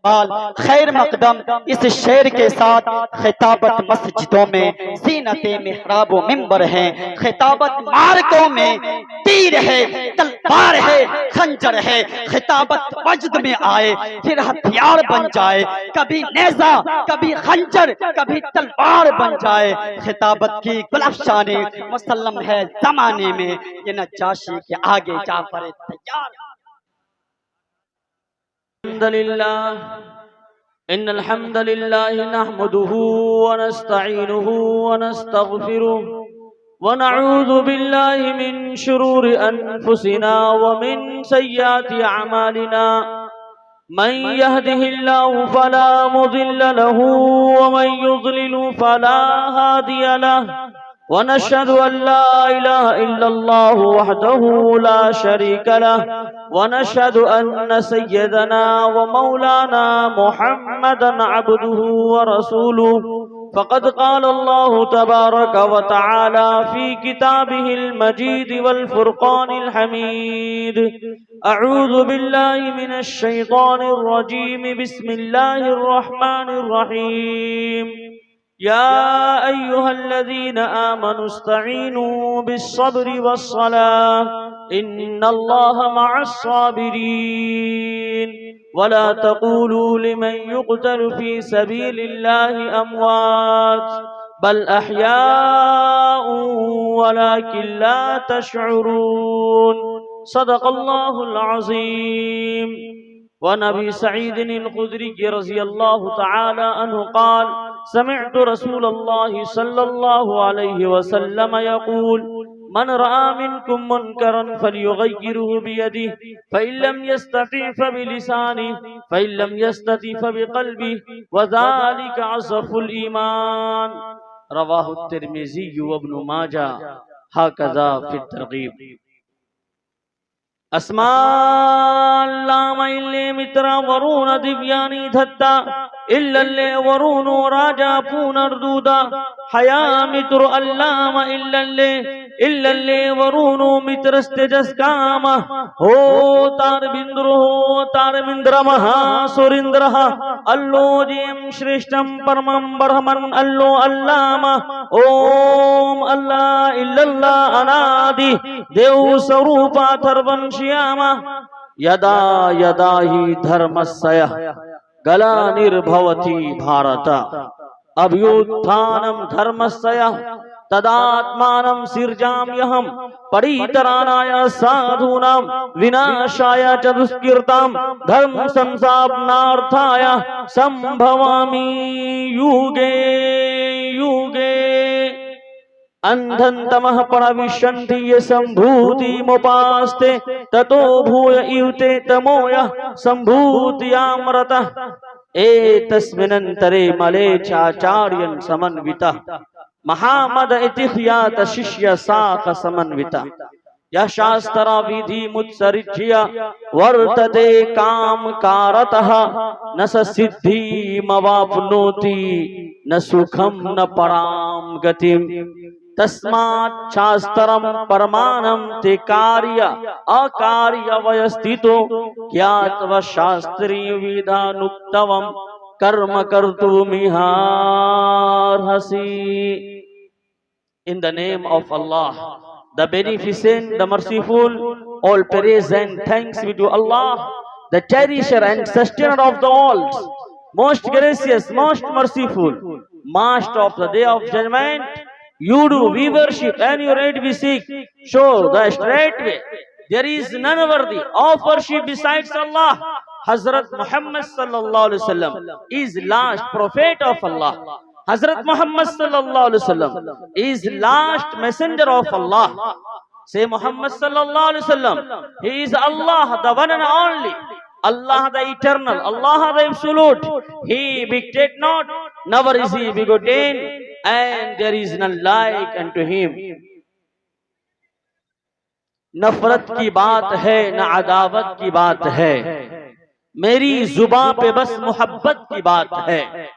खैर मकदम इस शेर के साथ खिताबत मस्जिदों में ज़ीनते मिहराब व मिंबर हैं, खिताबत मार्गों में तीर है, तलवार है, खंजर है। खिताबत मस्जिद में आए फिर हथियार बन जाए, कभी नेज़ा कभी खंजर कभी तलवार बन जाए। खिताबत की गुलफशानी मुसल्लम है जमाने में, ये नज्जाशी के आगे जाफर तैयार। इन्नल हम्दुलिल्लाह नहमदुहु व नस्तईनुहु व नस्तगफिरुह व नऊज़ु बिल्लाहि मिन शुरूरि अनफुसिना व मिन सय्यिआति अमालिना। मन यहदिहिल्लाहु फला मुदिल्ल लहु व मन युद्लिल फला हादिय लहु व नशहदु अल्ला इलाहा इल्लल्लाहु वहदहु ला शरीका लहु व नशहदु अन्न सय्यदना व मौलाना मुहम्मदन अब्दुहु व रसूलुहु। फ़क़द क़ाल अल्लाहु तबारक व तआला फ़ी किताबिहिल मजीद वल फ़ुरक़ानिल हमीद। अऊज़ु बिल्लाहि मिनश शैतानिर रजीम। बिस्मिल्लाहिर रहमानिर रहीम। या अय्युहल्लज़ीना आमनु इस्तईनु बिस्सब्रि वस्सलाह इन्नल्लाहा मअस्साबिरीन। वला तक़ूलू लिमन युक़तलु फ़ी सबीलिल्लाहि अमवात बल अहयाउ वलाकिन ला तशउरून। सदक़ल्लाहुल अज़ीम। व नबी सईदिल खुदरी रज़ियल्लाहु तआला अन्हु क़ाल समिअतु रसूलल्लाहि सल्लल्लाहु अलैहि वसल्लम यक़ूल मन रआ मिनकुम मुनकरन फलयुग़य्यिरहु बियदिहि फ़इन लम यस्तति फ़बिलिसानिहि फ़इन लम यस्तति फ़बिक़ल्बिहि व ज़ालिका अज़फ़ुल ईमान। रवाहु तिर्मिज़ी व इब्नु माजाह हकज़ा फ़ित तरग़ीब। अस्माल्लाम इल्ले मित्रा वरुण दिव्यानी धत्ता इल्लल्ले वरुणो राजा पुनर्दूदा हया मित्र अल्लाम इल्लल्ले वरुणो मित्रस्तेजस काम हो तार बिंद्र महासुरिंद्र अल्लोजिम श्रेष्ठम परमं ब्रह्मन अल्लो अल्लाम ओम अल्लाह इल्लल्लाह अनादि देव स्वरूपा थर्वंश्यामा यदा यदा ही धर्मस्य गला निर्भवति भारत अभ्युत्थानम धर्मस्य तदात्मानं सिर्जाम्यहं परितराणाय साधूनां विनाशाय च दुष्कृतां धर्म संस्थापनार्थाय संभवामि युगे युगे। अंधन्तमः प्रविशन्ति ये सम्भूति मुपास्ते ततो भूय इवते तमोयः सम्भूतियामृतः एतस्मिन्नन्तरे मलेच्छाचार्यन् समन्वितः महामद इतिह्यात शिष्य साख समन्वितः यः शास्त्र विधि मुत्सृज्य वर्तते काम कारतः न स सिद्धिमवाप्नोति न सुखं न परां गतिम् तस्मात् शास्त्रम परमानम ते कार्य अकार्य वयस्थितो ज्ञात्वा शास्त्रीय विधानुक्तवम कर्म कर्तुमिहार्हसि। In the name of Allah, the Beneficent, the Merciful, all praise and thanks be to Allah, the Cherisher and Sustainer of the worlds, most gracious, most merciful, Master of the Day of Judgment. You do, we worship, and you read, we seek. Show the straight way. There is none worthy of worship besides Allah. Hazrat Muhammad sallallahu alaihi wasallam is last prophet of Allah. Hazrat Muhammad sallallahu alaihi wasallam is last messenger of Allah. Say Muhammad sallallahu alaihi wasallam, he is Allah, the one and only. Allah the eternal, Allah the absolute. He begat not, never is he begotten, and there is none like unto him. नफरत की बात है न अदावत की बात है, मेरी जुबान पे बस मोहब्बत की बात है।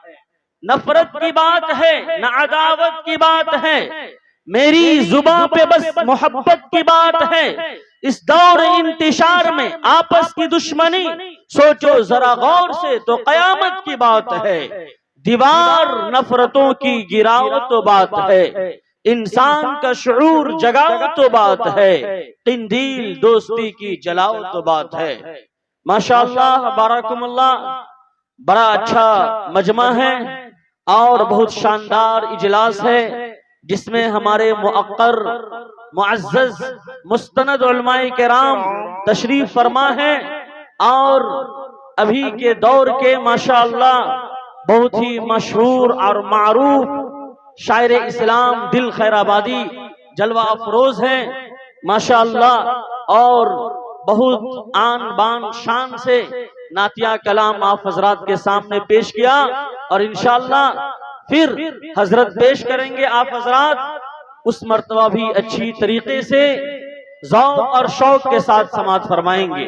नफरत की बात है न अदावत की बात है, मेरी जुबान पे बस मोहब्बत की बात है। इस दौर इंतशार में आपस की दुश्मनी सोचो जरा गौर से तो कयामत की बात है। दीवार नफरतों की गिराओ तो बात है, इंसान का शऊर जगाओ तो बात है, किंदील दोस्ती की जलाओ तो बात है। माशाअल्लाह बारकुमुल्लाह, बड़ा अच्छा मजमा है और बहुत शानदार इजलास है जिसमें हमारे मुअक्कर मुअज़्ज़ज़ मुस्तनद उलमाए किराम तशरीफ फरमा है और अभी के दौर के माशाअल्लाह बहुत ही मशहूर और मारूफ शायर इस्लाम दिल खैराबादी जलवा अफरोज हैं माशाअल्लाह, और बहुत आन बान शान से नातिया कलाम आप हजरात के सामने पेश किया और इंशाअल्लाह फिर हजरत पेश करेंगे आप हजरात, उस मर्तबा भी अच्छी तरीके से ज़ौक़ और शौक के साथ समाअत फरमाएंगे।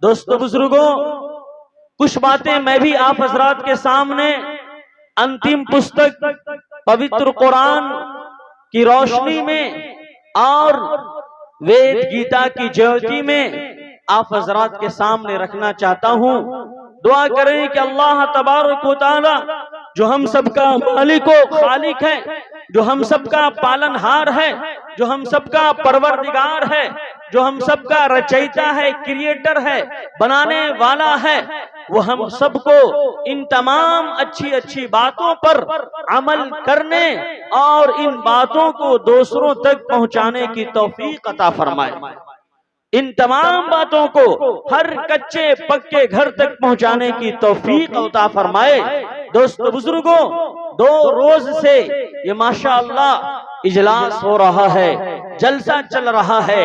दोस्तों बुजुर्गों, कुछ बातें मैं भी आप हजरात के सामने अंतिम पुस्तक पवित्र कुरान की रोशनी में और वेद गीता की ज्योति में आप हजरात के सामने रखना चाहता हूँ। दुआ करें कि अल्लाह तबारक व तआला जो हम सबका मालिक व खालिक है, जो हम सबका पालनहार है, जो हम सबका परवरदिगार है, जो हम सबका रचयिता है, क्रिएटर है, बनाने वाला है, वो हम सबको इन तमाम अच्छी अच्छी बातों पर अमल करने और इन बातों को दूसरों तक पहुंचाने की तौफीक अता फरमाए। इन तमाम बातों को हर कच्चे पक्के घर तक पहुंचाने की तौफीक अता फरमाए। दोस्तों बुजुर्गों, 2 रोज से ये माशाअल्लाह इजलास हो रहा है, जलसा चल रहा है।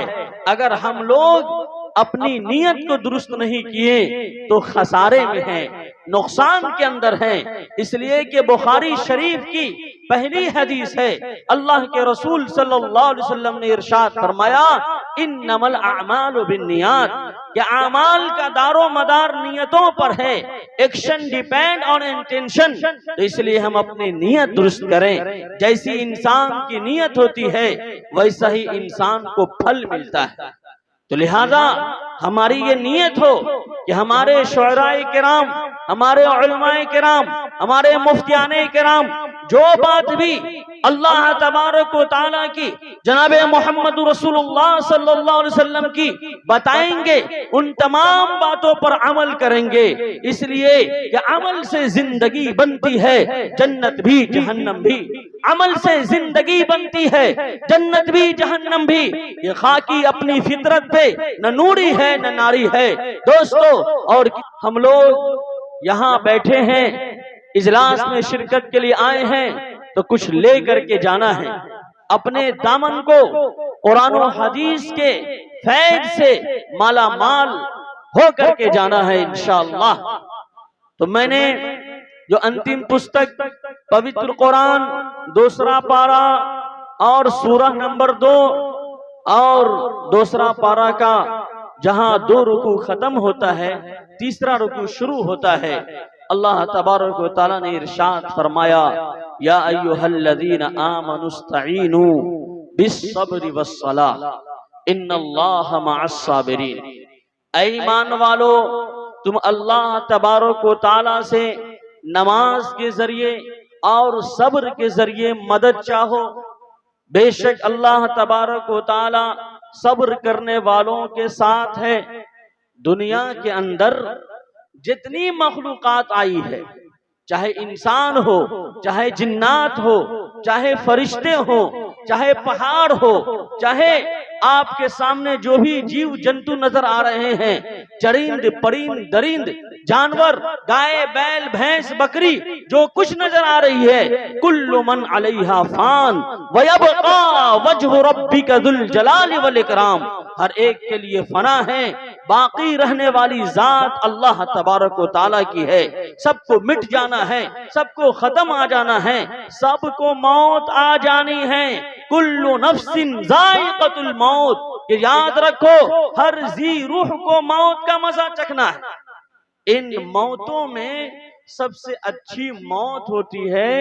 अगर हम लोग अपनी नीयत को दुरुस्त नहीं किए तो खसारे में हैं, नुकसान के अंदर हैं। इसलिए कि बुखारी शरीफ की पहली हदीस है, अल्लाह के रसूल सल्लल्लाहु अलैहि वसल्लम ने इरशाद फरमाया, इन्नमल अअमालु बिन्नियात, कि अमाल का दारो मदार नियतों पर है। Action depend on intention. तो इसलिए हम अपनी नियत दुरुस्त करें। जैसी इंसान की नियत होती है वैसा ही इंसान को फल मिलता है। तो लिहाजा हमारी ये नियत हो कि हमारे शुअराए किराम, हमारे उलमाए किराम, हमारे मुफ्तियाने किराम जो बात भी अल्लाह तबारक व तआला की, जनाबे मोहम्मद रसूलुल्लाह सल्लल्लाहु अलैहि वसल्लम की बताएंगे, उन तमाम बातों पर अमल करेंगे। इसलिए कि अमल से जिंदगी बनती है, जन्नत भी जहन्नम भी। अमल से जिंदगी बनती है, जन्नत भी जहन्नम भी। ये खाकी अपनी फितरत पे न नूरी है न नारी है। दोस्तों, और हम लोग यहाँ बैठे हैं, इजलास में शिरकत के लिए आए हैं, तो कुछ ले करके जाना है। अपने दामन को कुरान और हदीस के फैज से माला माल हो करके जाना है इंशाअल्लाह। तो मैंने जो अंतिम पुस्तक पवित्र कुरान 2 पारा और सूरह नंबर 2 और 2 पारा का जहां 2 रुकू खत्म होता है, 3रा रुकू शुरू होता है, अल्लाह तबारक व तआला ने इरशाद फरमाया, या अय्युहल्लज़ीना आमनुस्तईनु बिस्सब्रि वस्सलाह इन्नल्लाहा मअस्साबिरीन। ऐ ईमान वालो, तुम अल्लाह तबारक व तआला से नमाज के जरिए और सब्र के जरिए मदद चाहो। बेशक अल्लाह तबारक व तआला सब्र करने वालों के साथ है। दुनिया के अंदर जितनी मखलूकात आई है, चाहे इंसान हो, चाहे जिन्नात हो, चाहे फरिश्ते हो, चाहे पहाड़ हो, चाहे आपके सामने जो भी जीव जंतु नजर आ रहे हैं, चरिंद परिंद दरिंद जानवर, गाय बैल भैंस बकरी, जो कुछ नजर आ रही है, कुल्लु मन अलैहा फान व यबका वजहु रब्बिका जुल जलाली वल इकराम। हर एक के लिए फना है, बाकी रहने वाली जात अल्लाह तबारक व तआला की है। सबको मिट जाना है, सबको खत्म आ जाना है, सबको मौत आ जानी है। कुल्लु नफ्सिन जायक़तुल मौत, ये याद रखो, हर जी रूह को मौत का मजा चखना है। इन मौतों में सबसे अच्छी मौत होती है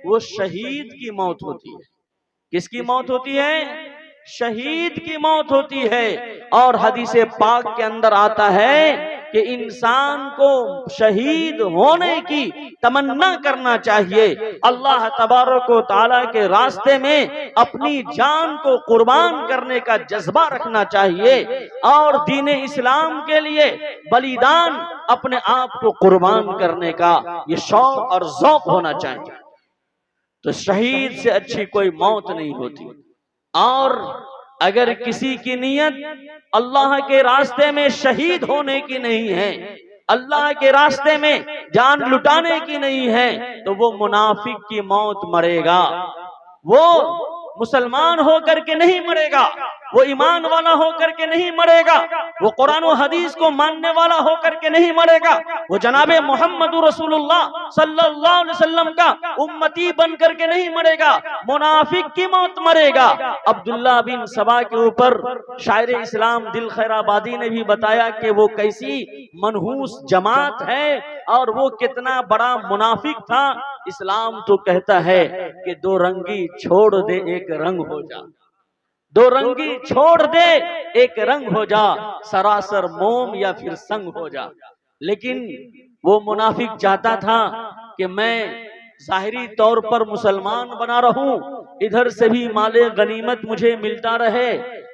वो शहीद की मौत होती है। किसकी मौत होती है? शहीद की मौत होती है। और हदीस पाक के अंदर आता है कि इंसान को शहीद होने की तमन्ना करना चाहिए, अल्लाह तबारक व तआला के रास्ते में अपनी जान को कुर्बान करने का जज्बा रखना चाहिए और दीन इस्लाम के लिए बलिदान, अपने आप को कुर्बान करने का ये शौक और ज़ौक होना चाहिए। तो शहीद से अच्छी कोई मौत नहीं होती। और अगर किसी की नीयत अल्लाह के रास्ते में शहीद होने की नहीं है, अल्लाह के रास्ते में जान लुटाने की नहीं है, तो वो मुनाफिक की मौत मरेगा। वो मुसलमान होकर के नहीं मरेगा, वो ईमान वाला होकर के नहीं मरेगा, वो कुरान और हदीस को मानने वाला होकर के नहीं मरेगा, वो जनाबे मोहम्मद रसूलुल्लाह सल्लल्लाहु अलैहि वसल्लम का उम्मती बन करके नहीं मरेगा, मुनाफिक की मौत मरेगा। अब्दुल्ला बिन सबा के ऊपर शायर इस्लाम दिल खैराबादी ने भी बताया कि वो कैसी मनहूस जमात है और वो कितना बड़ा मुनाफिक था। इस्लाम तो कहता है कि दो रंगी छोड़ दे एक रंग हो जा, दो रंगी छोड़ दे एक रंग हो जा, सरासर मोम या फिर संग हो जा। लेकिन वो मुनाफिक चाहता था कि मैं जाहिरी तौर पर मुसलमान बना रहूं, इधर से भी माले गनीमत मुझे मिलता रहे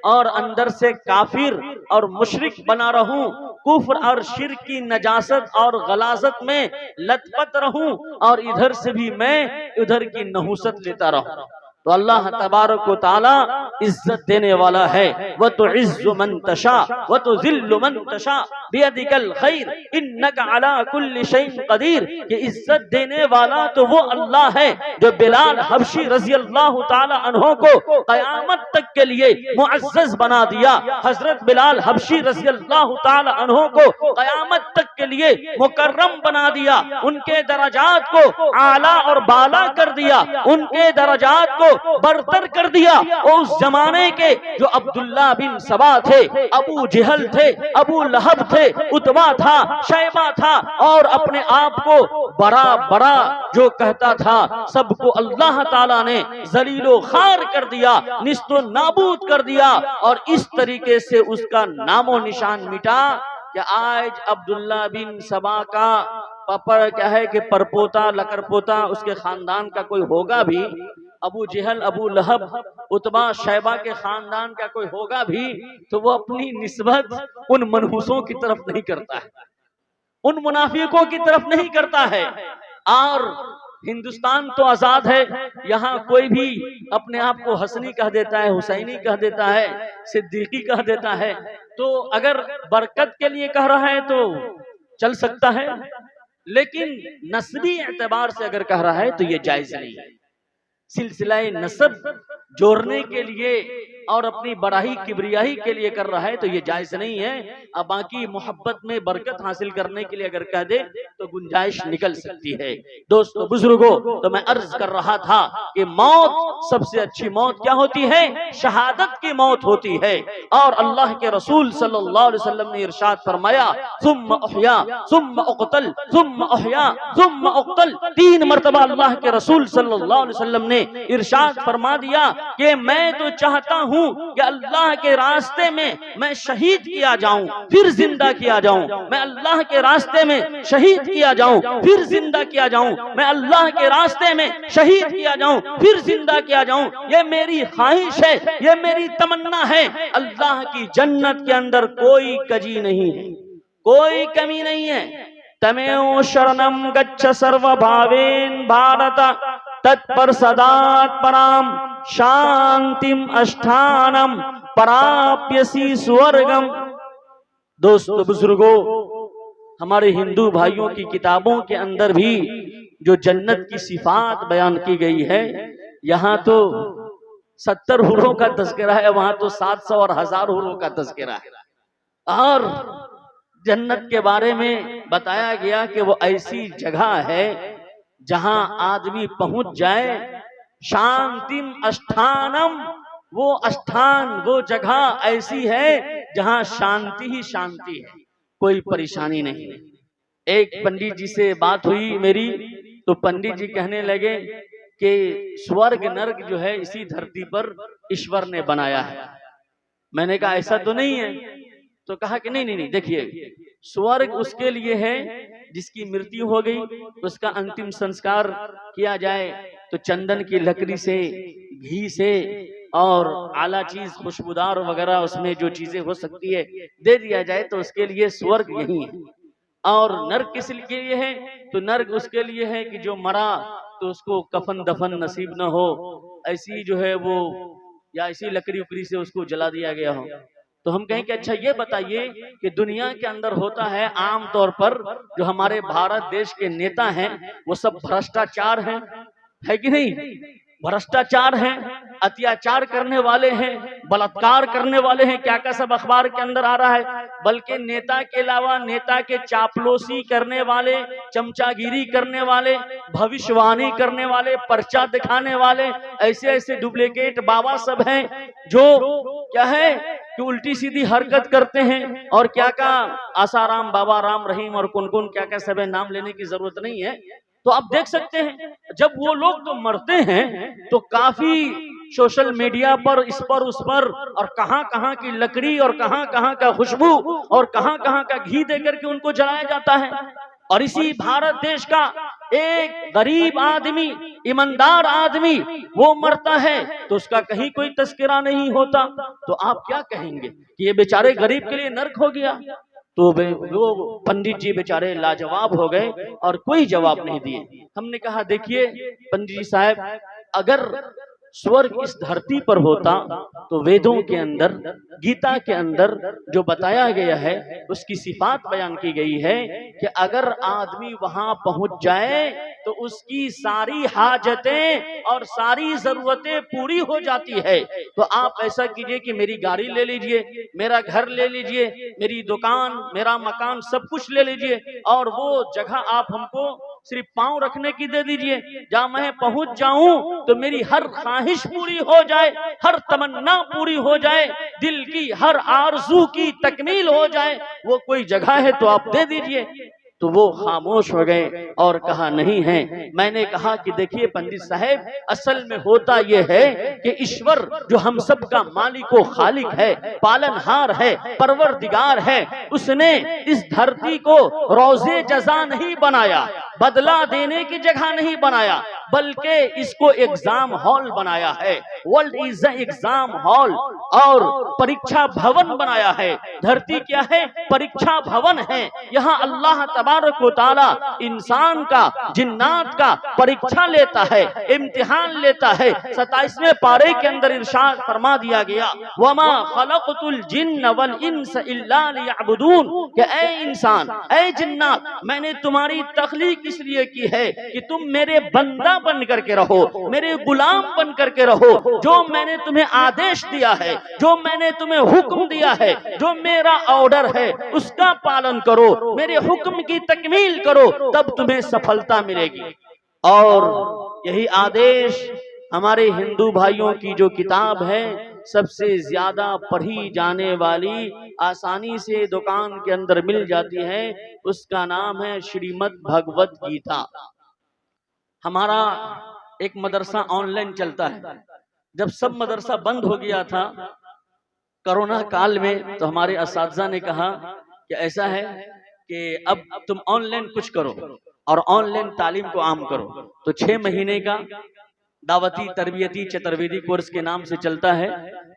और अंदर से काफिर और मुशरिक बना रहूं, कुफ्र और शिर्क की नजासत और गलाजत में लथपथ रहूं और इधर से भी मैं उधर की नहुसत लेता रहूं। तो अल्लाह तबारक व तआला इज्जत देने वाला है। व तो इज्जु मन तशा व तो जिल्लु मन तशा बियदिकल खैर इन्नका अला कुल्ली शैइन कदीर। कि इज्जत देने वाला तो वो अल्लाह है जो बिलाल हबशी रजी अल्लाह तआला अन्हो को कयामत तक के लिए मुअज्जज बना दिया। हजरत बिलाल हबशी रजी अल्लाह तआला अन्हो को कयामत तक के लिए मुकर्रम बना दिया, उनके दरजात को आला और बाला कर दिया, उनके दरजात को बरतर कर दिया। और उस जमाने के जो अब्दुल्ला बिन सबा थे, अबू जहल थे, अबू लहब थे, उतबा था, शैबा था और अपने आप को बड़ा बड़ा जो कहता था, सबको अल्लाह ताला ने जलीलो खार कर दिया, निस्तो नाबूद कर दिया और इस तरीके से उसका नामो निशान मिटा। कि आज अब्दुल्ला बिन सबा का पापा क्या है कि परपोता लकरपोता उसके खानदान का कोई होगा भी, अबू जहल अबू लहब उतबा शैबा के खानदान का कोई होगा भी, तो वो अपनी निस्बत उन मनहूसों की तरफ नहीं करता है, उन मुनाफिकों की तरफ नहीं करता है। और हिंदुस्तान तो आजाद है, यहाँ कोई भी अपने आप को हसनी कह देता है, हुसैनी कह देता है, सिद्दीकी कह देता है। तो अगर बरकत के लिए कह रहा है तो चल सकता है, लेकिन नस्बी एतबार से अगर कह रहा है तो ये जायज नहीं है। सिलसिला नसब जोड़ने के लिए और अपनी बड़ाई किबरियाही के लिए कर रहा है तो ये जायज नहीं है। अब बाकी मोहब्बत में बरकत हासिल करने के लिए अगर कह दे तो गुंजाइश निकल सकती है। दोस्तों बुजुर्गों, तो मैं अर्ज कर रहा था कि मौत सबसे अच्छी मौत क्या होती है? शहादत की मौत होती है। और अल्लाह के रसूल सल्लल्लाहु अलैहि वसल्लम ने इरशाद फरमाया, सुम्मा उहया सुम्मा उक़तल सुम्मा उहया सुम्मा उक़तल। 3 मरतबा अल्लाह के रसूल सल्लल्लाहु अलैहि वसल्लम ने इरशाद फरमा दिया कि मैं तो चाहता हूं कि अल्लाह के रास्ते में मैं शहीद किया जाऊं फिर जिंदा किया जाऊं, मैं अल्लाह के रास्ते में शहीद किया जाऊं फिर जिंदा किया जाऊं, मैं अल्लाह के रास्ते में शहीद किया जाऊं फिर जिंदा किया जाऊं। ये मेरी ख्वाहिश है, ये मेरी तमन्ना है। अल्लाह की जन्नत के अंदर कोई कजी नहीं है, कोई कमी नहीं है। तमेव शरणम गच्छ सर्व भावेन भारत तत्पर सदात पराम शांतिम अष्ठानम पराप्यसी स्वर्गम। दोस्तों बुजुर्गों, हमारे हिंदू भाइयों की किताबों के अंदर भी जो जन्नत की सिफात बयान की गई है, यहाँ तो 70 हुरों का तज़किरा है, वहां तो 700 और 1000 हुरों का तज़किरा है। और जन्नत के बारे में बताया गया कि वो ऐसी जगह है जहां आदमी पहुंच जाए, शांतिम अष्ठानम, वो अष्ठान वो जगह ऐसी है जहां शांति ही शांति है, कोई परेशानी नहीं है। एक पंडित जी से बात हुई मेरी, तो पंडित जी कहने लगे कि स्वर्ग नर्क जो है इसी धरती पर ईश्वर ने बनाया है। मैंने कहा ऐसा तो नहीं है। तो कहा कि नहीं नहीं नहीं, देखिए स्वर्ग उसके लिए है जिसकी मृत्यु हो गई, उसका अंतिम संस्कार किया जाए तो चंदन की लकड़ी से, घी से और आला चीज खुशबूदार वगैरह उसमें जो चीजें हो सकती है दे दिया जाए, तो उसके लिए स्वर्ग यही है। और नर्क किस लिए है? तो नर्क उसके लिए है कि जो मरा तो उसको कफन दफन नसीब न हो, ऐसी जो है वो या इसी लकड़ी उकड़ी से उसको जला दिया गया हो। तो हम कहें कि अच्छा ये बताइए कि दुनिया के अंदर होता है आम तौर पर जो हमारे भारत देश के नेता हैं वो सब भ्रष्टाचार हैं, है कि नहीं? भ्रष्टाचार हैं, अत्याचार करने वाले हैं, बलात्कार करने वाले हैं, क्या क्या सब अखबार के अंदर आ रहा है। बल्कि नेता के अलावा नेता के चापलूसी करने वाले, चमचागिरी करने वाले, भविष्यवाणी करने वाले, पर्चा दिखाने वाले, ऐसे ऐसे डुप्लीकेट बाबा सब हैं जो क्या है कि उल्टी सीधी हरकत करते हैं। और क्या क्या आसाराम, बाबा राम रहीम और कौन कौन क्या क्या सब है, नाम लेने की जरूरत नहीं है। तो आप देख सकते हैं जब वो लोग तो मरते हैं तो काफी सोशल मीडिया पर इस पर उस पर और कहां कहां की लकड़ी और कहां कहां का खुशबू और कहां कहां का घी देकर के उनको जलाया जाता है। और इसी भारत देश का एक गरीब आदमी, ईमानदार आदमी वो मरता है तो उसका कहीं कोई तस्करा नहीं होता। तो आप क्या कहेंगे कि ये बेचारे गरीब के लिए नर्क हो गया? तो वो पंडित जी बेचारे लाजवाब हो गए और कोई जवाब नहीं दिए। हमने कहा देखिए पंडित जी साहब, अगर स्वर्ग इस धरती पर होता तो वेदों के अंदर, गीता के अंदर जो बताया गया है उसकी सिफात बयान की गई है कि अगर आदमी वहां पहुंच जाए तो उसकी सारी हाजतें और सारी जरूरतें पूरी हो जाती है। तो आप ऐसा कीजिए कि मेरी गाड़ी ले लीजिए, मेरा घर ले लीजिए, मेरी दुकान, मेरा मकान, सब कुछ ले लीजिए और वो जगह आप हमको सिर्फ पांव रखने की दे दीजिए, जहां मैं पहुंच जाऊं तो मेरी हर ख्वाहिश पूरी हो जाए, हर तमन्ना पूरी हो जाए, दिल की हर आरज़ू की तकमील हो जाए। वो कोई जगह है तो आप दे दीजिए। तो वो खामोश हो गए और कहा नहीं है। मैंने कहा कि देखिए पंडित साहब, असल में होता यह है कि ईश्वर जो हम सब का मालिक व खालिक है, पालनहार है, परवरदिगार है, उसने इस धरती को रोज़े जज़ा नहीं बनाया, बदला देने की जगह नहीं बनाया, बल्कि इसको एग्जाम हॉल बनाया है। World is a exam hall और परीक्षा भवन बनाया है। धरती क्या है? परीक्षा भवन है। यहाँ अल्लाह तबारक व तआला इंसान का, जिन्नात का परीक्षा लेता है, इम्तिहान लेता है। 27वें पारे के अंदर इरशाद फरमा दिया गया, वमा खलक़तुल जिन्न वल इंस इल्ला लियअबुदून, कि ऐ इंसान, ऐ जिन्नात, मैंने तुम्हारी तख्लीक इसलिए की है कि तुम मेरे बंदा बन करके रहो, मेरे गुलाम बन करके रहो। जो मैंने तुम्हें आदेश दिया है, जो मैंने तुम्हें हुक्म दिया है, जो मेरा ऑर्डर है उसका पालन करो, मेरे हुक्म की तकमील करो, तब तुम्हें सफलता मिलेगी। और यही आदेश हमारे हिंदू भाइयों की जो किताब है, सबसे ज्यादा पढ़ी जाने वाली, आसानी से दुकान के अंदर मिल जाती है, उसका नाम है श्रीमद् भगवत गीता। हमारा एक मदरसा ऑनलाइन चलता है। जब सब मदरसा बंद हो गया था कोरोना काल में, तो हमारे असातिज़ा ने कहा कि ऐसा है कि अब तुम ऑनलाइन कुछ करो और ऑनलाइन तालीम को आम करो। तो 6 महीने का दावती तरबियती चतुर्वेदी कोर्स के नाम से चलता है,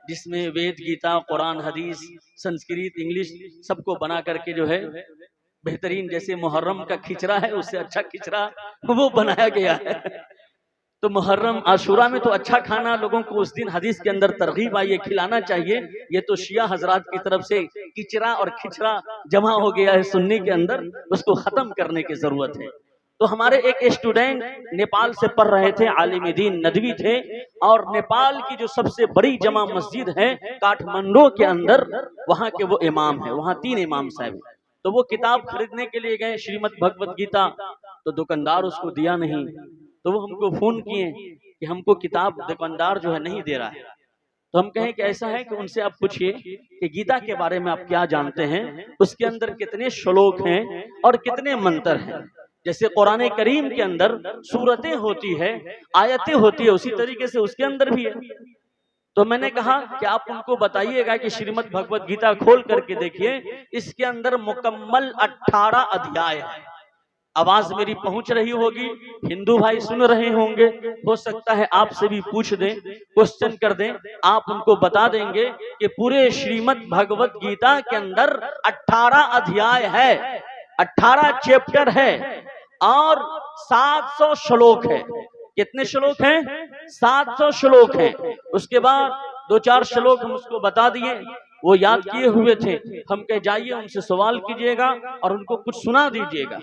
जिसमें वेद, गीता, कुरान, हदीस, संस्कृत, इंग्लिश सबको बना करके जो है बेहतरीन, जैसे मुहर्रम का खिचड़ा है उससे अच्छा खिचड़ा वो बनाया गया है। तो मुहर्रम आशूरा में तो अच्छा खाना लोगों को उस दिन हदीस के अंदर तरगीब आई है, खिलाना चाहिए। ये तो शिया हजरात की तरफ से किचरा और खिचड़ा जमा हो गया है सुन्नी के अंदर, उसको खत्म करने की जरूरत है। तो हमारे एक स्टूडेंट नेपाल से पढ़ रहे थे, आलिम दीन नदवी थे, और नेपाल की जो सबसे बड़ी जमा मस्जिद है काठमांडू के अंदर, वहाँ के वो इमाम है, वहाँ 3 इमाम साहब। तो वो किताब खरीदने के लिए गए श्रीमद् भगवत गीता, तो दुकानदार उसको दिया नहीं। तो वो हमको फोन किए कि हमको किताब दुकानदार जो है नहीं दे रहा है। तो हम कहें कि ऐसा है कि उनसे आप पूछिए कि गीता के बारे में आप क्या जानते हैं, उसके अंदर कितने श्लोक हैं और कितने मंत्र हैं। जैसे कुरान करीम के अंदर सूरतें होती है, आयतें होती है, उसी तरीके से उसके अंदर भी है। तो मैंने कहा कि आप उनको बताइएगा कि श्रीमद् भगवत गीता खोल करके देखिए, इसके अंदर मुकम्मल 18 अध्याय है। आवाज मेरी पहुंच रही होगी, हिंदू भाई सुन रहे होंगे, हो सकता है आपसे भी पूछ दें, क्वेश्चन कर दें, आप उनको बता देंगे कि पूरे श्रीमद् भगवत गीता के अंदर 18 अध्याय है, 18 चैप्टर है और 700 श्लोक है। कितने श्लोक हैं? 700 श्लोक हैं। उसके बाद 2-4 श्लोक हम उसको बता दिए, वो याद किए हुए थे। हम कह जाइए उनसे सवाल कीजिएगा और उनको कुछ सुना दीजिएगा।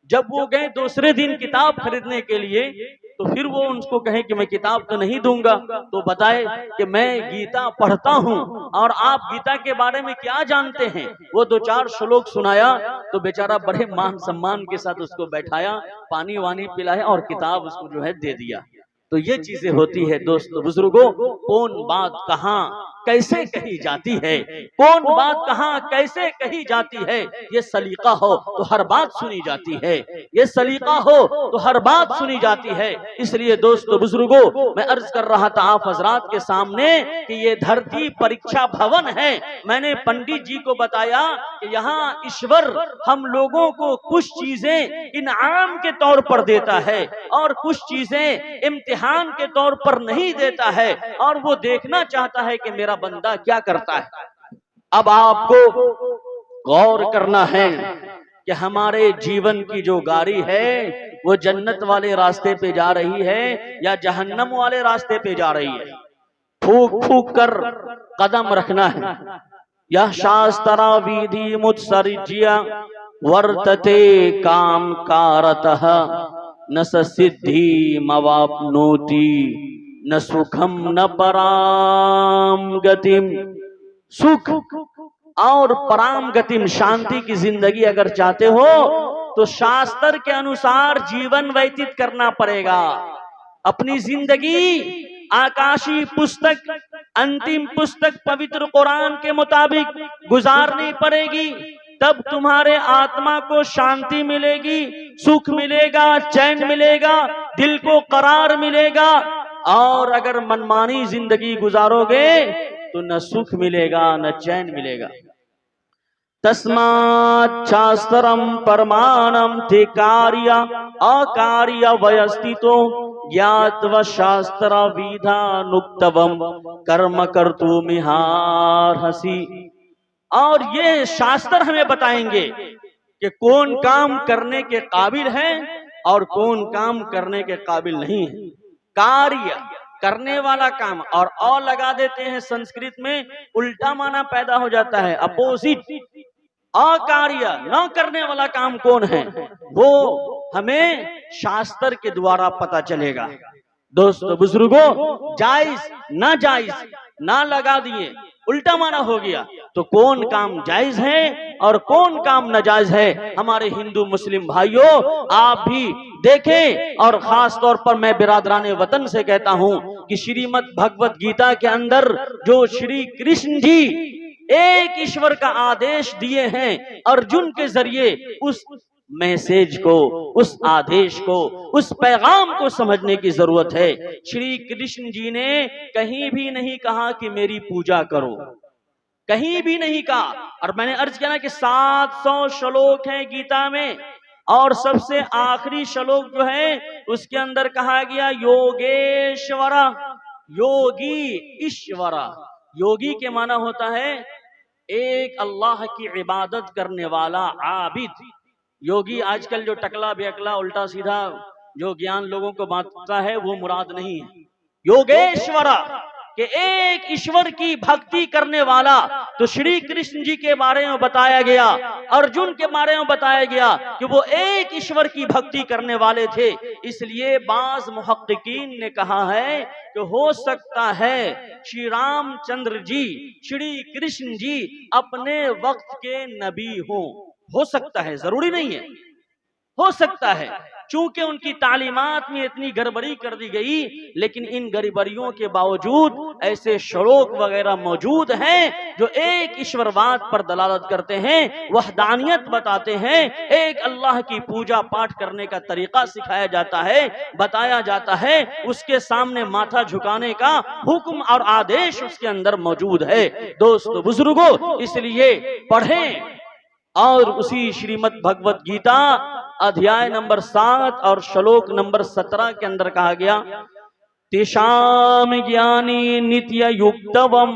जब वो गए दूसरे दिन किताब खरीदने के लिए, तो फिर वो उनको कहे कि मैं किताब तो नहीं दूंगा, तो बताए कि मैं गीता पढ़ता हूँ और आप गीता के बारे में क्या जानते हैं। वो 2-4 श्लोक सुनाया तो बेचारा बड़े मान सम्मान के साथ उसको बैठाया, पानी वानी पिलाया और किताब उसको जो है दे दिया। तो ये चीजें होती है दोस्तों बुजुर्गों, कौन बात कहाँ कैसे कही जाती है, कौन बात कहाँ कैसे कही जाती है, ये सलीका हो तो हर बात सुनी जाती है, ये सलीका हो तो हर बात सुनी जाती है। इसलिए दोस्तों बुजुर्गों, मैं अर्ज कर रहा था आप हजरात के सामने कि ये धरती परीक्षा भवन है। मैंने पंडित जी को बताया कि यहाँ ईश्वर हम लोगों को कुछ चीजें इनाम के तौर पर देता है और कुछ चीजें इम्तिहान के तौर पर नहीं देता है, और वो देखना चाहता है कि मेरा बंदा क्या करता है। अब आपको गौर करना है कि हमारे जीवन की जो गाड़ी है वो जन्नत वाले रास्ते पे जा रही है या जहन्नम वाले रास्ते पे जा रही है। फूक फूक कर कदम रखना है। यह शास्त्रा विधि मुत्सर्ज्य वर्तते काम कारतः न सिद्धि मवाप्नोति न सुखम न पराम गतिम। सुख और पराम गतिम, शांति की जिंदगी अगर चाहते हो तो शास्त्र के अनुसार जीवन व्यतीत करना पड़ेगा। अपनी जिंदगी आकाशी पुस्तक, अंतिम पुस्तक पवित्र कुरान के मुताबिक गुजारनी पड़ेगी, तब तुम्हारे आत्मा को शांति मिलेगी, सुख मिलेगा, चैन मिलेगा, दिल को करार मिलेगा। और अगर मनमानी जिंदगी गुजारोगे तो न सुख मिलेगा न चैन मिलेगा। तस्मात् शास्त्रम परमाणम ते कार्य अकार्य वयस्थितो ज्ञात्वा शास्त्र विधानुक्तवम कर्म कर्तुमिहार्हसि। और ये शास्त्र हमें बताएंगे कि कौन काम करने के काबिल है और कौन काम करने के काबिल नहीं है। कार्य करने वाला काम, और अ लगा देते हैं संस्कृत में, उल्टा माना पैदा हो जाता है, अपोजिट। अकार्य न करने वाला काम कौन है वो हमें शास्त्र के द्वारा पता चलेगा। दोस्तों बुजुर्गों, जायज ना जायज ना लगा दिए, उल्टा माना हो गया, तो कौन काम जायज है और कौन काम नाजायज है। हमारे हिंदू मुस्लिम भाइयों, आप भी देखें, और खास तौर पर मैं बिरादराने वतन से कहता हूं कि श्रीमद् भगवत गीता के अंदर जो श्री कृष्ण जी एक ईश्वर का आदेश दिए हैं, अर्जुन के जरिए उस मैसेज को, उस आदेश को, उस पैगाम को समझने की जरूरत है। श्री कृष्ण जी ने कहीं भी नहीं कहा कि मेरी पूजा करो, कहीं भी नहीं कहा। और मैंने अर्ज किया ना कि 700 श्लोक हैं गीता में, और सबसे आखिरी श्लोक जो है उसके अंदर कहा गया योगेश्वरा, योगी ईश्वरा। योगी के माना होता है एक अल्लाह की इबादत करने वाला आबिद। योगी आजकल जो टकला बेअकला उल्टा सीधा जो ज्ञान लोगों को बांटता है वो मुराद नहीं है। योगेश्वरा कि एक ईश्वर की भक्ति करने वाला। तो श्री कृष्ण जी के बारे में बताया गया, अर्जुन के बारे में बताया गया कि वो एक ईश्वर की भक्ति करने वाले थे। इसलिए बाज़ मुहक्किकीन ने कहा है कि हो सकता है श्री रामचंद्र जी, श्री कृष्ण जी अपने वक्त के नबी हो सकता है, जरूरी नहीं है। हो सकता है चूंकि उनकी तालीमात में इतनी गड़बड़ी कर दी गई, लेकिन इन गड़बड़ियों के बावजूद ऐसे श्लोक वगैरह मौजूद हैं जो एक ईश्वरवाद पर दलालत करते हैं, वहदानियत बताते हैं, एक अल्लाह की पूजा पाठ करने का तरीका सिखाया जाता है, बताया जाता है, उसके सामने माथा झुकाने का हुक्म और आदेश उसके अंदर मौजूद है। दोस्तों बुजुर्गों, इसलिए पढ़ें और उसी श्रीमद् भगवत गीता अध्याय नंबर 7 और श्लोक नंबर 17 के अंदर कहा गया, तेषाम ज्ञानी नित्य युक्तवम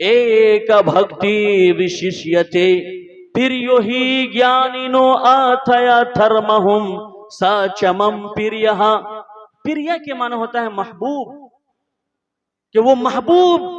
एक भक्ति विशिष्यते प्रियो ही ज्ञानिनो अथया धर्महुम सचमम प्रियः। प्रिय के माने होता है महबूब, कि वो महबूब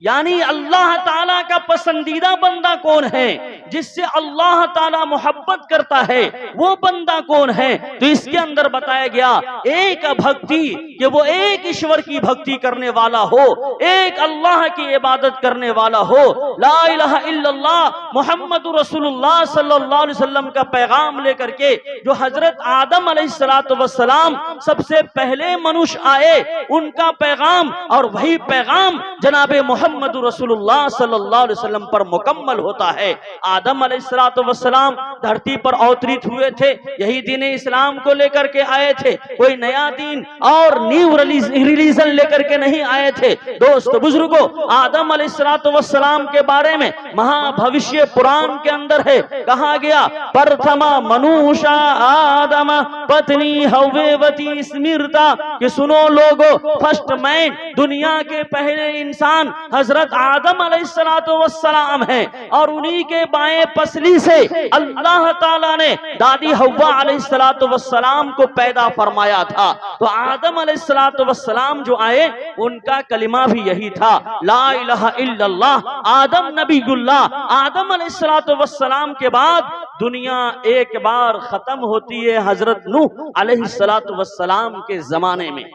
यानी अल्लाह ताला का पसंदीदा बंदा कौन है, जिससे अल्लाह ताला मोहब्बत करता है, वो बंदा कौन है। तो इसके अंदर बताया गया एक भक्ति, कि वो एक ईश्वर की भक्ति करने वाला हो, एक अल्लाह की इबादत करने वाला हो, ला इलाहा इल्लल्लाह मुहम्मदुर रसूलुल्लाह सल्लल्लाहु अलैहि वसल्लम का पैगाम लेकर के, जो हजरत आदम अलैहिस्सलातु वस्सलाम सबसे पहले मनुष्य आए, उनका पैगाम, और वही पैगाम जनाबे मोहम्मद रसूलुल्लाह सल्लल्लाहु अलैहि वसल्लम पर मुकम्मल होता है। आदम अलैहिस्सलातु वस्सलाम धरती पर अवतरित हुए थे, यही दीन इस्लाम को लेकर के आए थे, कोई नया दीन और न्यू रिलीजन लेकर के नहीं आए थे। दोस्त बुजुर्गों, आदम अलैहिस्सलातु वस्सलाम के बारे में महाभविष्य पुराण के अंदर है, कहा गया प्रथमा मनुषा आदम पत्नी हव्वेवती स्मृता, कि सुनो लोगो, फर्स्ट मैन, दुनिया के पहले इंसान हजरत आदम अलैहिस्सलातु वस्सलाम है, और उन्हीं के बाएं पसली से अल्लाह ताला ने दादी हव्वा अलैहिस्सलातु वस्सलाम को पैदा फरमाया था। तो आदम अलैहिस्सलातु वस्सलाम जो आए, उनका कलिमा भी यही था, ला इलाहा इल्लल्लाह, आदम नबीगुल्लाह। आदम अलैहिस्सलातु वस्सलाम के बाद दुनिया एक बार खत्म होती है हजरत नूह अलैहिस्सलातु वस्सलाम के जमाने में।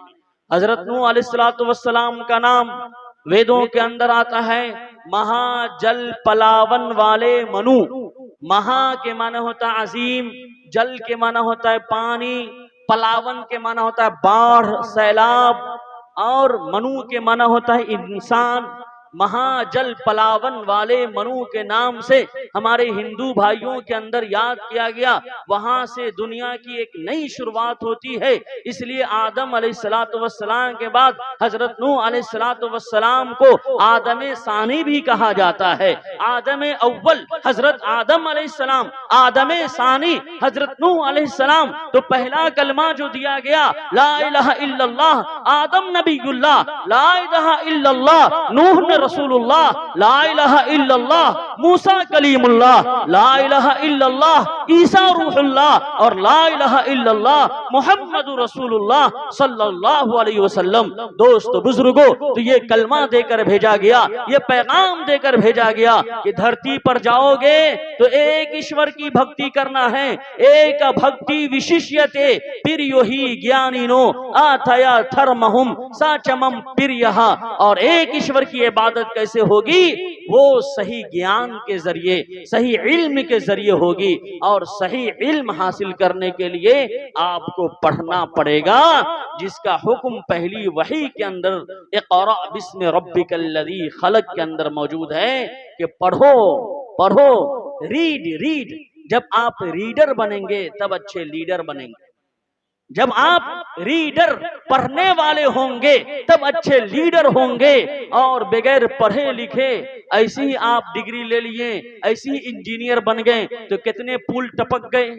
हजरत नूह अलैहिस्सलातु वस्सलाम का नाम वेदों के अंदर आता है महाजल पलावन वाले मनु। महा के माना होता है अजीम, जल के माना होता है पानी, पलावन के माना होता है बाढ़ सैलाब, और मनु के माना होता है इंसान। महाजल पलावन वाले मनु के नाम से हमारे हिंदू भाइयों के अंदर याद किया गया, वहां से दुनिया की एक नई शुरुआत होती है। इसलिए आदम अलैहिस्सलातु वस्सलाम के बाद हजरत नूह अलैहिस्सलातु वस्सलाम को आदम सानी भी कहा जाता है। आदम अव्वल हजरत आदम अलैहिस्सलाम, आदम सानी हजरत नूह अलैहिस्सलाम। तो पहला कलमा जो दिया गया, ला इलाहा इल्लल्लाह, आदम नबीगुल्लाह, ला इलाहा इल्लल्लाह नूह रसूलुल्लाह, ला इलाहा इल्लल्लाह मूसा कलीमुल्लाह, ला इलाहा इल्लल्लाह ईसा रूहुल्लाह, और ला इलाहा इल्लल्लाह मुहम्मदुर रसूलुल्लाह सल्लल्लाहु अलैहि वसल्लम। दोस्त बुजुर्गों, तो ये कलमा देकर भेजा गया, ये पैगाम देकर भेजा गया कि धरती पर जाओगे तो एक ईश्वर की भक्ति करना है, एक भक्ति विशिष्यते प्रियो ही ज्ञानिनो अथया धर्महुम सचमम प्रियः। और एक ईश्वर की इबादत कैसे होगी, वो सही ज्ञान के जरिए, सही इल्म के जरिए होगी, और सही इल्म हासिल करने के लिए आपको पढ़ना पड़ेगा, जिसका हुक्म पहली वही के अंदर इक़रा बिस्मि रब्बिकल्लज़ी खलक के अंदर मौजूद है कि पढ़ो पढ़ो, रीड। जब आप रीडर बनेंगे तब अच्छे लीडर बनेंगे। जब आप रीडर पढ़ने वाले होंगे तब अच्छे लीडर होंगे। और बगैर पढ़े लिखे ऐसे ही आप डिग्री ले लिए, ऐसे ही इंजीनियर बन गए तो कितने पुल टपक गए,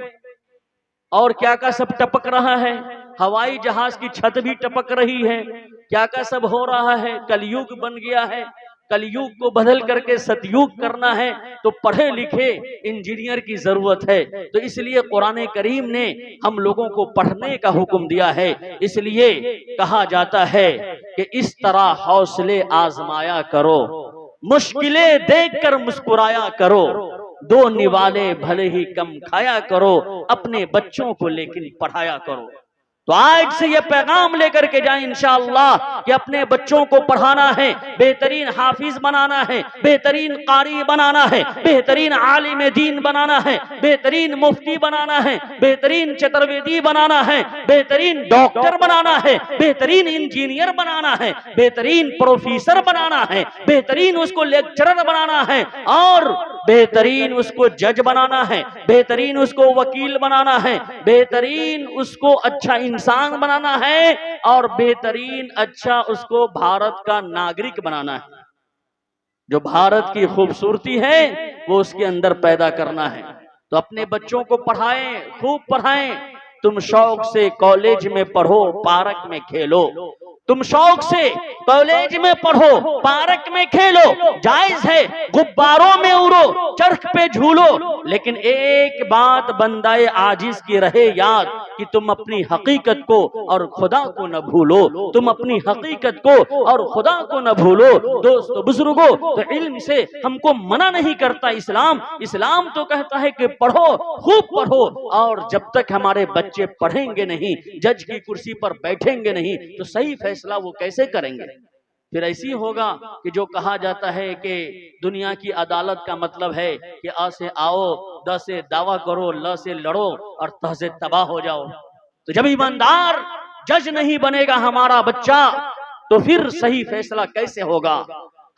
और क्या क्या सब टपक रहा है, हवाई जहाज की छत भी टपक रही है, क्या क्या सब हो रहा है। कलयुग बन गया है, कलयुग को बदल करके सतयुग करना है तो पढ़े लिखे इंजीनियर की जरूरत है। तो इसलिए कुरान करीम ने हम लोगों को पढ़ने का हुक्म दिया है। इसलिए कहा जाता है कि इस तरह हौसले आजमाया करो, मुश्किलें देखकर मुस्कुराया करो, दो निवाले भले ही कम खाया करो, अपने बच्चों को लेकिन पढ़ाया करो। तो आज से ये पैगाम लेकर के जाएं इंशाअल्लाह कि अपने बच्चों को पढ़ाना है, बेहतरीन हाफिज बनाना है, बेहतरीन कारी बनाना है, बेहतरीन आलिम दीन बनाना है, बेहतरीन मुफ्ती बनाना है, बेहतरीन चतुर्वेदी बनाना है, बेहतरीन डॉक्टर बनाना है, बेहतरीन इंजीनियर बनाना है, बेहतरीन प्रोफेसर बनाना है, बेहतरीन उसको लेक्चरर बनाना है, और बेहतरीन उसको जज बनाना है, बेहतरीन उसको वकील बनाना है, बेहतरीन उसको अच्छा इंसान बनाना है, और बेहतरीन अच्छा उसको भारत का नागरिक बनाना है। जो भारत की खूबसूरती है वो उसके अंदर पैदा करना है। तो अपने बच्चों को पढ़ाएं, खूब पढ़ाएं। तुम शौक से कॉलेज में पढ़ो, पार्क में खेलो। तुम शौक से कॉलेज में पढ़ो, पार्क में खेलो, जायज है, गुब्बारों में उड़ो, चरख पे झूलो, लेकिन एक बात बंदाए आजिज की रहे याद कि तुम अपनी हकीकत को और खुदा को न भूलो। तुम अपनी हकीकत को और खुदा को न भूलो। दोस्तों बुजुर्गों, तो इल्म से हमको मना नहीं करता इस्लाम। इस्लाम तो कहता है कि पढ़ो, खूब पढ़ो, और जब तक हमारे बच्चे पढ़ेंगे नहीं, जज की कुर्सी पर बैठेंगे नहीं, तो सही फैसला वो कैसे करेंगे। फिर ऐसी होगा कि जो कहा जाता है कि दुनिया की अदालत का मतलब है कि आ से आओ, द से दावा करो, ल से लड़ो और त से तबाह हो जाओ। तो जब ईमानदार जज नहीं बनेगा हमारा बच्चा, तो फिर सही फैसला कैसे होगा।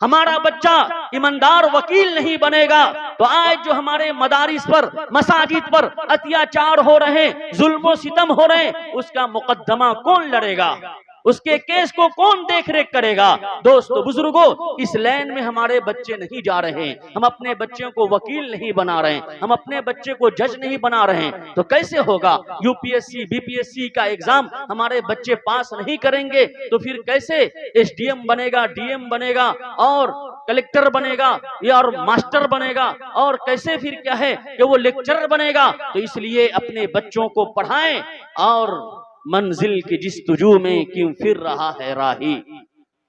हमारा बच्चा ईमानदार वकील नहीं बनेगा, तो आज जो हमारे मदारिस पर, मसाजिद पर अत्याचार हो रहे, जुल्म सितम हो रहे, उसका मुकदमा कौन लड़ेगा, उसके केस को कौन देख रेख करेगा। दोस्तों बुजुर्गों, इस लाइन में हमारे बच्चे नहीं जा रहे हैं। हम अपने बच्चों को वकील नहीं बना रहे हैं, हम अपने बच्चे को जज नहीं बना रहे हैं। तो कैसे होगा। यूपीएससी बीपीएससी का एग्जाम हमारे बच्चे पास नहीं करेंगे, तो फिर कैसे एसडीएम बनेगा, डीएम बनेगा, और कलेक्टर बनेगा, या और मास्टर बनेगा, और कैसे फिर क्या है कि वो लेक्चरर बनेगा। तो इसलिए अपने बच्चों को पढ़ाएं। और मंजिल की जिस्तुजू में क्यों फिर रहा है राही,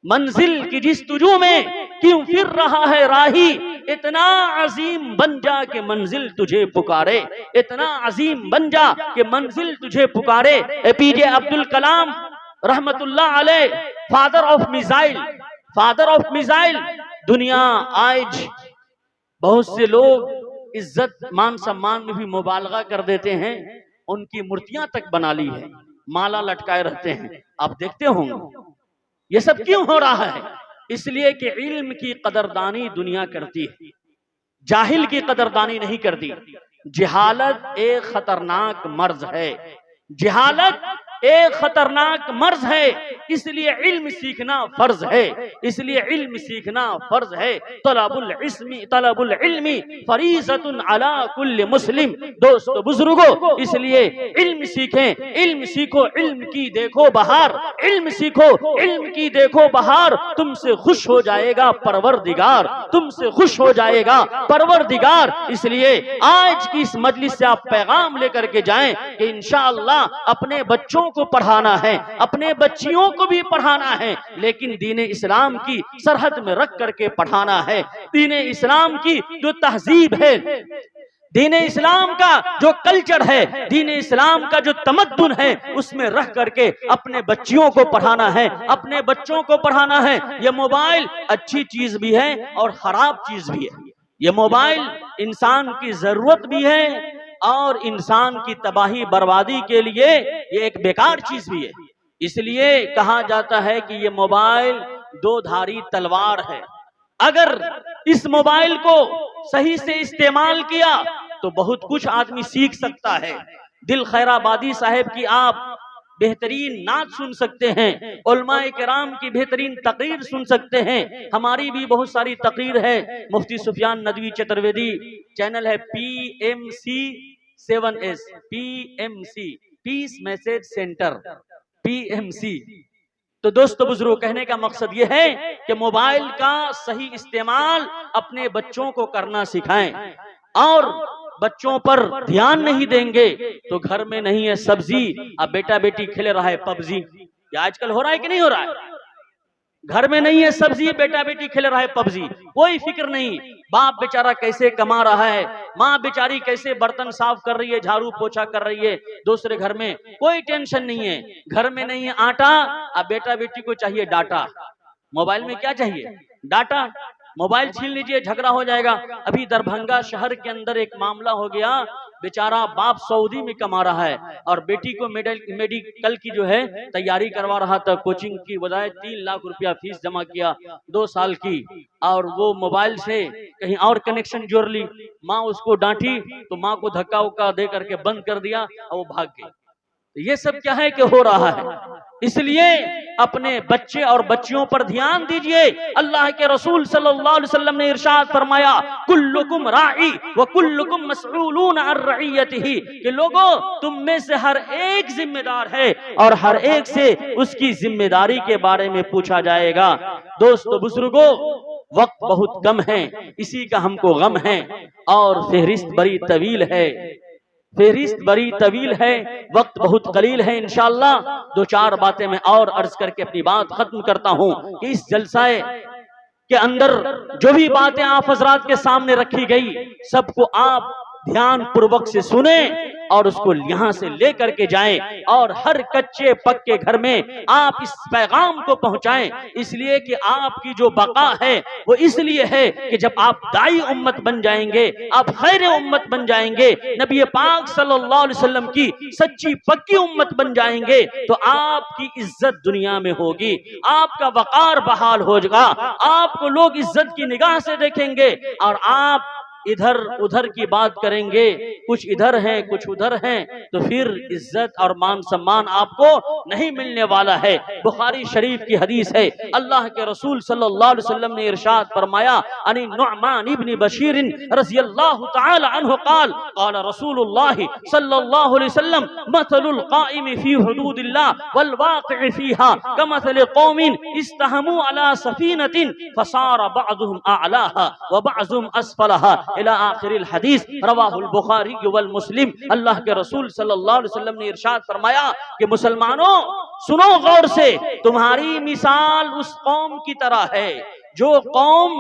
मंजिल की जिस्तुजू में क्यों फिर रहा है राही, इतना अजीम बन जा कि मंजिल तुझे पुकारे, इतना अजीम बन जा कि मंजिल तुझे पुकारे। एपीजे अब्दुल कलाम रहमतुल्लाह अलैह, father of missile, father of missile. दुनिया आज बहुत से लोग इज्जत मान सम्मान में भी मुबालगा कर देते हैं, उनकी मूर्तियां तक बना ली है, माला लटकाए रहते हैं। आप देखते होंगे ये सब क्यों हो रहा है। इसलिए कि इल्म की कदरदानी दुनिया करती है, जाहिल की कदरदानी नहीं करती। जिहालत एक खतरनाक मर्ज है, जिहालत एक खतरनाक मर्ज है। इसलिए इल्म सीखना फर्ज है, इसलिए इल्म सीखना फर्ज है। तलबुल इल्मी फरीज़तुन अला कुल्ल मुस्लिम। दोस्तों बुजुर्गों, इसलिए इल्म सीखें, इल्म सीखो, इल्म की देखो बहार, इल्म सीखो, इल्म की देखो बहार। तुमसे खुश हो जाएगा परवरदिगार, तुमसे खुश हो जाएगा परवरदिगार। इसलिए आज की इस मजलिस से आप पैगाम लेकर के जाएं कि इंशाअल्लाह अपने बच्चों को पढ़ाना है, अपने बच्चियों को भी पढ़ाना है, लेकिन दीन इस्लाम की सरहद में रख करके पढ़ाना है। दीन इस्लाम की जो तहजीब है, दीन इस्लाम का जो कल्चर है, दीन इस्लाम का जो तमद्दुन है, उसमें रख करके अपने बच्चियों को पढ़ाना है, अपने बच्चों को पढ़ाना है। ये मोबाइल अच्छी चीज भी है और खराब चीज भी है। ये मोबाइल इंसान की जरूरत भी है और इंसान की तबाही बर्बादी के लिए ये एक बेकार चीज भी है। इसलिए कहा जाता है कि ये मोबाइल दो धारी तलवार है। अगर इस मोबाइल को सही से इस्तेमाल किया तो बहुत कुछ आदमी सीख सकता है। दिल खैराबादी साहब की आप बेहतरीन नात सुन सकते हैं, उलमाए किराम की बेहतरीन तकरीर सुन सकते हैं। हमारी भी बहुत सारी तकरीर है। मुफ्ती सुफियान नदवी चतुर्वेदी चैनल है PMC 7S, PMC peace message centre, PMC। तो दोस्तों बुजुर्गों, कहने का मकसद यह है कि मोबाइल का सही इस्तेमाल अपने बच्चों को करना सिखाएं। और बच्चों पर ध्यान नहीं देंगे तो घर में नहीं है सब्जी, अब बेटा बेटी खेल रहा है पबजी। ये आजकल हो रहा है कि नहीं हो रहा है। घर में नहीं है सब्जी, बेटा बेटी खेल रहा है पबजी, कोई फिक्र नहीं। बाप बेचारा कैसे कमा रहा है, माँ बेचारी कैसे बर्तन साफ कर रही है, झाड़ू पोछा कर रही है दूसरे घर में, कोई टेंशन नहीं है। घर में नहीं है आटा, अब बेटा बेटी को चाहिए डाटा। मोबाइल में क्या चाहिए? डाटा। मोबाइल छीन लीजिए, झगड़ा हो जाएगा। अभी दरभंगा शहर के अंदर एक मामला हो गया, बेचारा बाप सऊदी में कमा रहा है और बेटी को मेडिकल की जो है तैयारी करवा रहा था, कोचिंग की बजाय 3 लाख रुपया फीस जमा किया 2 साल की, और वो मोबाइल से कहीं और कनेक्शन जोड़ ली। माँ उसको डांटी तो माँ को धक्का उक्का दे करके बंद कर दिया और वो भाग गई। ये सब क्या है कि हो रहा है। इसलिए अपने बच्चे और बच्चियों पर ध्यान दीजिए। अल्लाह के रसूल सल्लल्लाहु अलैहि वसल्लम ने इरशाद फरमाया, कुल्लुकुम राई व कुल्लुकुम मसऊलून अन रइयतिही, कि लोगों तुम में से हर एक जिम्मेदार है और हर एक से उसकी जिम्मेदारी के बारे में पूछा जाएगा। दोस्तों बुजुर्गों, वक्त बहुत कम है, इसी का हमको गम है और फेहरिस्त बड़ी तवील है, फेहरिस्त बड़ी तवील है, वक्त बहुत कलील है। इंशाअल्लाह 2-4 बातें मैं और अर्ज करके अपनी बात खत्म करता हूं कि इस जलसाए के अंदर जो भी बातें आप हजरात के सामने रखी गई, सबको आप ध्यान पूर्वक से सुने और उसको यहां से लेकर के जाएं और हर कच्चे पक्के घर में आप इस पैगाम को पहुंचाएं। इसलिए कि आपकी जो बका है वो इसलिए है कि जब आप दाई उम्मत बन जाएंगे, आप खैर उम्मत बन जाएंगे, नबी पाक सल्लल्लाहु अलैहि वसल्लम की सच्ची पक्की उम्मत बन जाएंगे, तो आपकी इज्जत दुनिया में होगी, आपका वकार बहाल हो जाएगा, आपको लोग इज्जत की निगाह से देखेंगे और आप इधर उधर की बात करेंगे, कुछ इधर हैं कुछ उधर हैं, तो फिर इज्जत और मान सम्मान आपको नहीं मिलने वाला है। बुखारी शरीफ की हदीस है, अल्लाह के रसूल सल्लल्लाहु अलैहि वसल्लम ने इरशाद फरमाया, अनि नुअमान इब्न बशीर रज़ियल्लाहु तआला अन्हु क़ाल क़ाल रसूलुल्लाह सल्लल्लाहु अलैहि वसल्लम मसलुल क़ाइम फी हुदूदिल्लाह वल वाक़िअ फीहा कमसलि क़ौमिन इस्तहमू अला सफ़ीनतिन फसार बअदुहुम अअलाहा व बअदुहुम अस्फलहा इला आखिरिल हदीस रवाहुल बुखारी वल मुस्लिम। अल्लाह के रसूल सल्लल्लाहु अलैहि वसल्लम ने इरशाद फरमाया कि मुसलमानों सुनो गौर से, तुम्हारी मिसाल उस कौम की तरह है जो कौम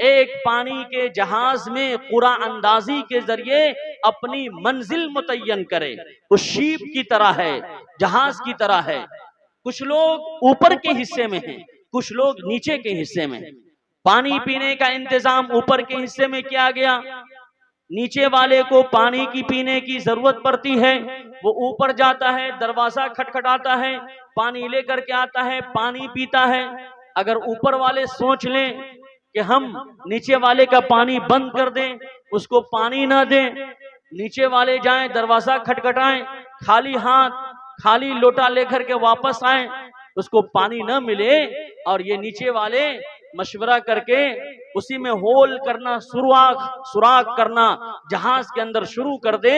एक पानी के जहाज में कुरा अंदाजी के जरिए अपनी मंजिल मुतय्यन करे, उस शीप की तरह है, जहाज की तरह है। कुछ लोग ऊपर के हिस्से में हैं, कुछ लोग नीचे के हिस्से में। पानी पीने का इंतजाम ऊपर के हिस्से में किया गया, नीचे वाले को पानी की पीने की जरूरत पड़ती है, वो ऊपर जाता है, दरवाजा खटखटाता है, पानी लेकर के आता है, पानी पीता है। अगर ऊपर वाले सोच लें कि हम नीचे वाले का पानी बंद कर दें, उसको पानी ना दें, नीचे वाले जाएं दरवाजा खटखटाएं, खाली हाथ खाली लोटा लेकर के वापस आए, उसको पानी न मिले, और ये नीचे वाले मशवरा करके उसी में होल करना, सुराख करना जहाज के अंदर शुरू कर दे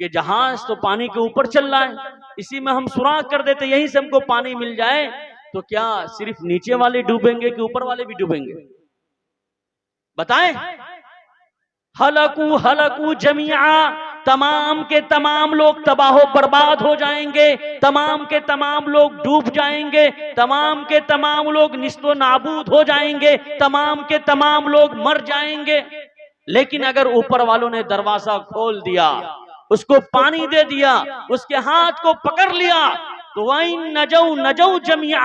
कि जहाज तो पानी के ऊपर चल रहा है, इसी में हम सुराख कर देते, यहीं से हमको पानी मिल जाए, तो क्या सिर्फ नीचे वाले डूबेंगे कि ऊपर वाले भी डूबेंगे? बताएं। हलकू जमिया, तमाम के तमाम लोग तबाह बर्बाद हो जाएंगे, तमाम के तमाम लोग डूब जाएंगे, तमाम के तमाम लोग निस्तो नाबूद हो जाएंगे, तमाम के तमाम लोग मर जाएंगे। लेकिन अगर ऊपर वालों ने दरवाजा खोल दिया, उसको पानी दे दिया, उसके हाथ को पकड़ लिया, तो वाइन नजौ जमिया,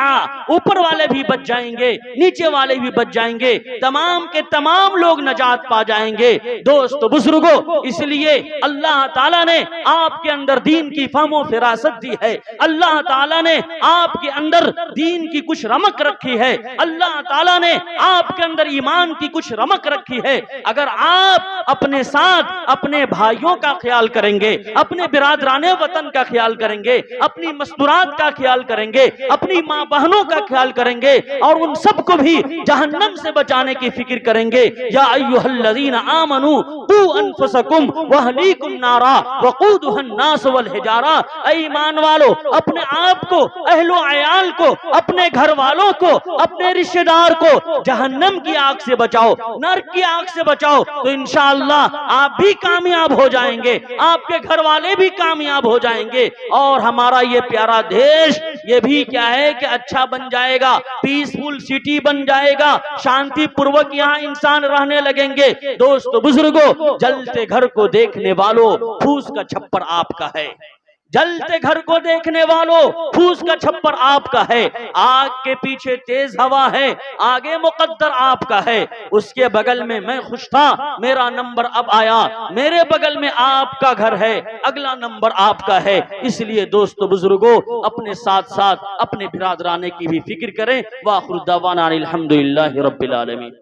ऊपर वाले भी बच जाएंगे, नीचे वाले भी बच जाएंगे, तमाम के तमाम लोग नजात पा जाएंगे। दोस्तों बुजुर्गों, इसलिए अल्लाह ताला ने आपके अंदर दीन की फहमो फिरासत दी है, अल्लाह ताला ने आपके अंदर दीन की कुछ रमक रखी है, अल्लाह ताला ने आपके अंदर ईमान की कुछ रमक रखी है। अगर आप अपने साथ अपने भाइयों का ख्याल करेंगे, अपने बिरादराने वतन का ख्याल करेंगे, अपनी मस्तूरात का ख्याल करेंगे, अपनी माँ बहनों का ख्याल करेंगे और उन सबको भी जहन्नम से बचाने की फिक्र करेंगे। या अय्युहल्लज़ीना आमनू कू अनफुसकुम व अहलीकुम नारा वक़ूदुहन नास वल हिजारा, ऐ ईमान वालों, अपने आप को, अहलो अयाल को, अपने घर वालों को, अपने रिश्तेदार को जहन्नम की आग से बचाओ, नरक की आग से बचाओ, तो इंशाअल्लाह आप भी कामयाब हो जाएंगे, आपके घर वाले भी कामयाब हो जाएंगे। और हमारा ये प्यारा देश ये भी क्या है कि अच्छा बन जाएगा, पीसफुल सिटी बन जाएगा, शांति पूर्वक यहाँ इंसान रहने लगेंगे। दोस्तों बुजुर्गों, जलते घर को देखने वालों, फूस का छप्पर आपका है। जलते घर को देखने वालों, फूस का छप्पर आपका है। आग के पीछे तेज हवा है, आगे मुकद्दर आपका है। उसके बगल में मैं खुश था, मेरा नंबर अब आया, मेरे बगल में आपका घर है, अगला नंबर आपका है। इसलिए दोस्तों बुजुर्गों, अपने साथ साथ अपने बिरादराने की भी फिक्र करें। वाखिर दावाना अनिल हम्दुलिल्लाहि रब्बिल आलमीन।